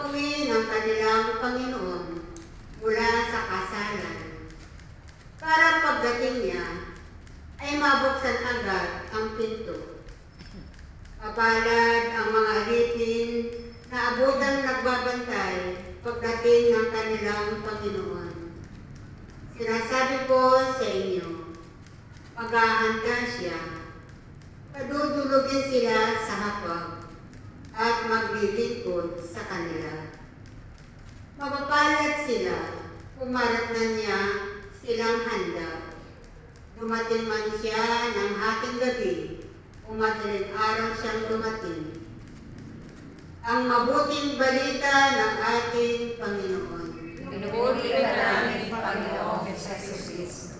pag-uwi ng kanilang Panginoon mula sa kasalan. Para pagdating niya, ay mabuksan agad ang pinto. Mapalad ang mga alipin na abutang nagbabantay pagdating ng kanilang Panginoon. Sinasabi ko sa inyo, maghahanda siya, padudulugin sila sa hapag at maglilingkod sa kanila. Mapapalad sila kung maratnan niya silang handa. Dumating man siya ng hating gabi o madaling araw siyang dumating. Ang mabuting balita ng ating Panginoon. Pinupuri ka namin, Panginoong Hesus Kristo.